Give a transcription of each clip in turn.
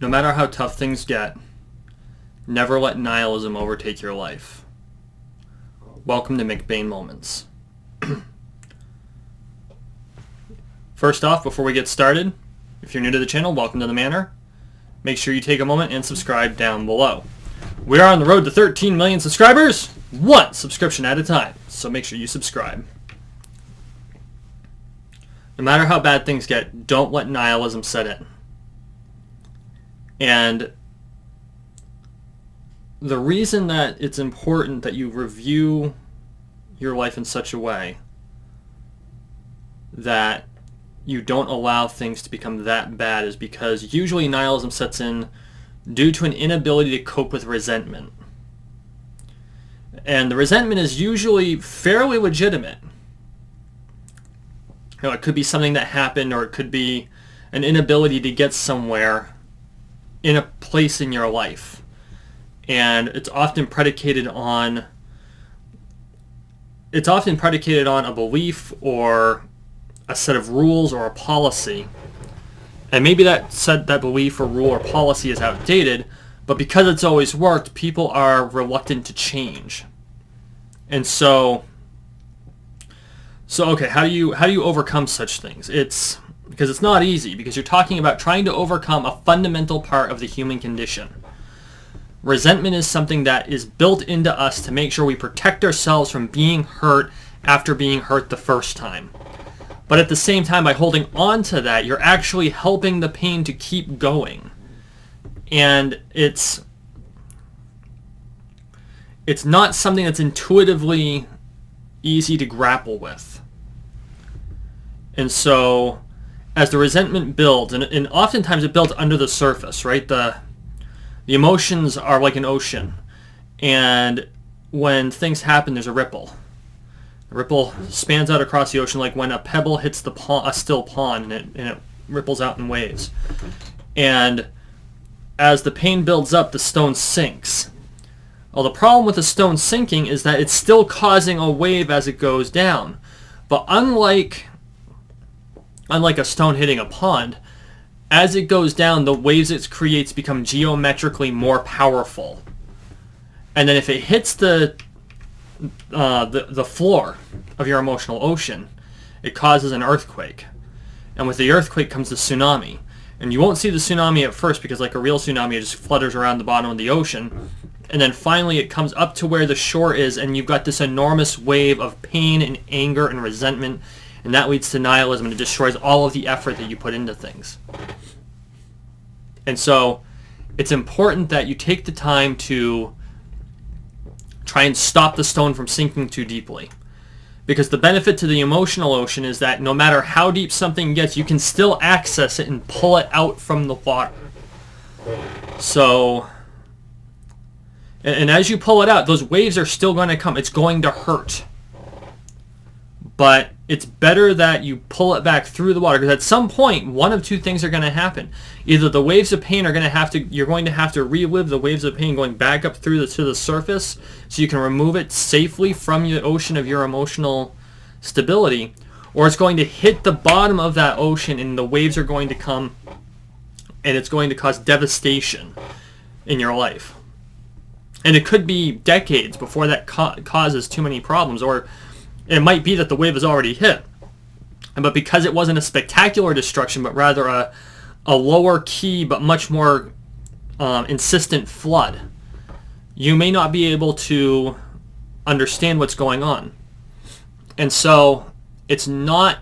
No matter how tough things get, never let nihilism overtake your life. Welcome to McBain Moments. First off, before we get started, if you're new to the channel, welcome to the Manor. Make sure you take a moment and subscribe down below. We are on the road to 13 million subscribers, one subscription at a time, so make sure you subscribe. No matter how bad things get, don't let nihilism set in. And the reason that it's important that you review your life in such a way that you don't allow things to become that bad is because usually nihilism sets in due to an inability to cope with resentment. And the resentment is usually fairly legitimate. You know, it could be something that happened, or it could be an inability to get somewhere in a place in your life. And it's often predicated on a belief or a set of rules or a policy. And maybe that belief or rule or policy is outdated, but because it's always worked, people are reluctant to change. And so okay, how do you overcome such things? Because it's not easy, because you're talking about trying to overcome a fundamental part of the human condition. Resentment is something that is built into us to make sure we protect ourselves from being hurt after being hurt the first time. But at the same time, by holding on to that, you're actually helping the pain to keep going. And it's not something that's intuitively easy to grapple with. And so as the resentment builds, and oftentimes it builds under the surface, right? The emotions are like an ocean. And when things happen, there's a ripple. The ripple spans out across the ocean like when a pebble hits a still pond, and it ripples out in waves. And as the pain builds up, the stone sinks. Well, the problem with the stone sinking is that it's still causing a wave as it goes down. But unlike a stone hitting a pond, as it goes down, the waves it creates become geometrically more powerful. And then if it hits the floor of your emotional ocean, it causes an earthquake. And with the earthquake comes the tsunami. And you won't see the tsunami at first, because like a real tsunami, it just flutters around the bottom of the ocean. And then finally it comes up to where the shore is, and you've got this enormous wave of pain and anger and resentment, and that leads to nihilism, and it destroys all of the effort that you put into things. And so it's important that you take the time to try and stop the stone from sinking too deeply. Because the benefit to the emotional ocean is that no matter how deep something gets, you can still access it and pull it out from the water. So, and as you pull it out, those waves are still going to come. It's going to hurt. But it's better that you pull it back through the water, because at some point, one of two things are going to happen. Either the waves of pain you're going to have to relive the waves of pain going back up to the surface so you can remove it safely from the ocean of your emotional stability, or it's going to hit the bottom of that ocean and the waves are going to come and it's going to cause devastation in your life. And it could be decades before that causes too many problems, or it might be that the wave has already hit. But because it wasn't a spectacular destruction, but rather a lower key but much more insistent flood, you may not be able to understand what's going on. And so it's not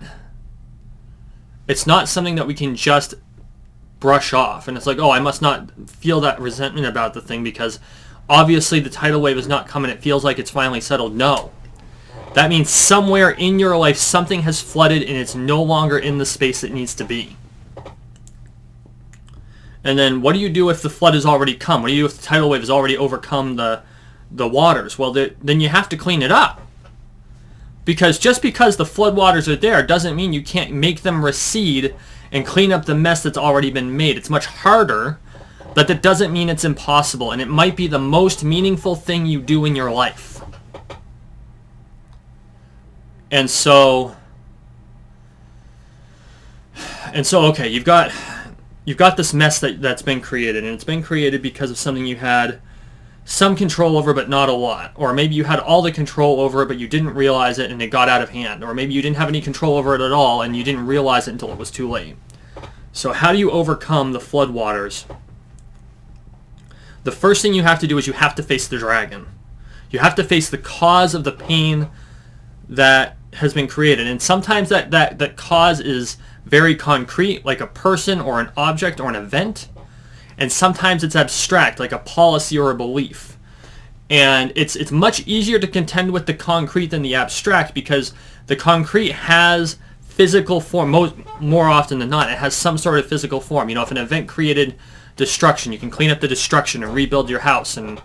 something that we can just brush off. And it's like, oh, I must not feel that resentment about the thing because obviously the tidal wave is not coming. It feels like it's finally settled. No. That means somewhere in your life something has flooded and it's no longer in the space it needs to be. And then what do you do if the flood has already come? What do you do if the tidal wave has already overcome the waters? Well, then you have to clean it up. Because just because the flood waters are there doesn't mean you can't make them recede and clean up the mess that's already been made. It's much harder, but that doesn't mean it's impossible. And it might be the most meaningful thing you do in your life. And so, okay, you've got you've got this mess that's been created, and it's been created because of something you had some control over but not a lot. Or maybe you had all the control over it but you didn't realize it and it got out of hand. Or maybe you didn't have any control over it at all and you didn't realize it until it was too late. So how do you overcome the floodwaters? The first thing you have to do is you have to face the dragon. You have to face the cause of the pain that has been created. And sometimes that cause is very concrete, like a person or an object or an event. And sometimes it's abstract, like a policy or a belief. And it's much easier to contend with the concrete than the abstract, because the concrete has physical form. More often than not, it has some sort of physical form. You know, if an event created destruction, you can clean up the destruction and rebuild your house and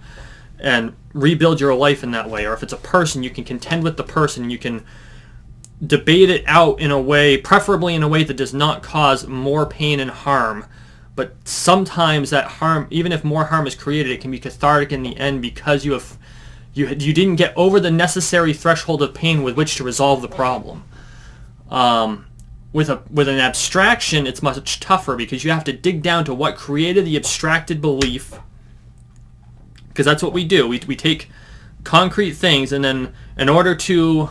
rebuild your life in that way. Or if it's a person, you can contend with the person, and you can debate it out in a way, preferably in a way that does not cause more pain and harm. But sometimes that harm, even if more harm is created, it can be cathartic in the end, because you didn't get over the necessary threshold of pain with which to resolve the problem. With an abstraction, it's much tougher, because you have to dig down to what created the abstracted belief. Because that's what we do. We take concrete things, and then in order to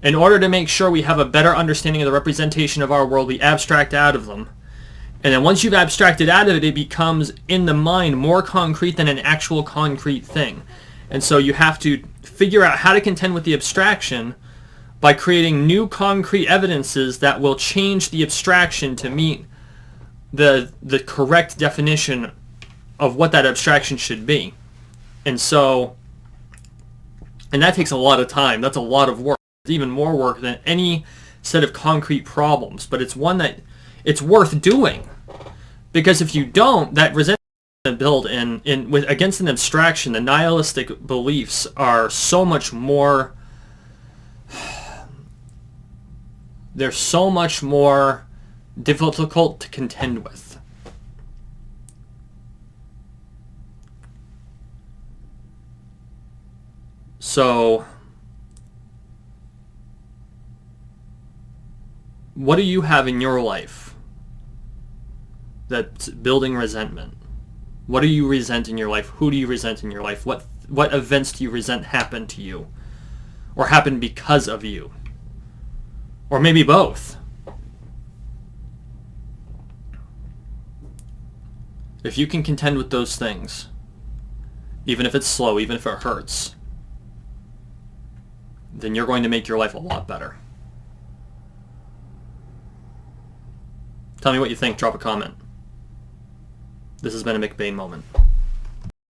make sure we have a better understanding of the representation of our world, we abstract out of them. And then once you've abstracted out of it, it becomes, in the mind, more concrete than an actual concrete thing. And so you have to figure out how to contend with the abstraction by creating new concrete evidences that will change the abstraction to meet the correct definition of what that abstraction should be. And that takes a lot of time. That's a lot of work. It's even more work than any set of concrete problems. But it's one that it's worth doing. Because if you don't, that resentment build against an abstraction, the nihilistic beliefs are so much more. They're so much more difficult to contend with. So, what do you have in your life that's building resentment? What do you resent in your life? Who do you resent in your life? What events do you resent happened to you? Or happened because of you? Or maybe both. If you can contend with those things, even if it's slow, even if it hurts, then you're going to make your life a lot better. Tell me what you think. Drop a comment. This has been a McBain moment.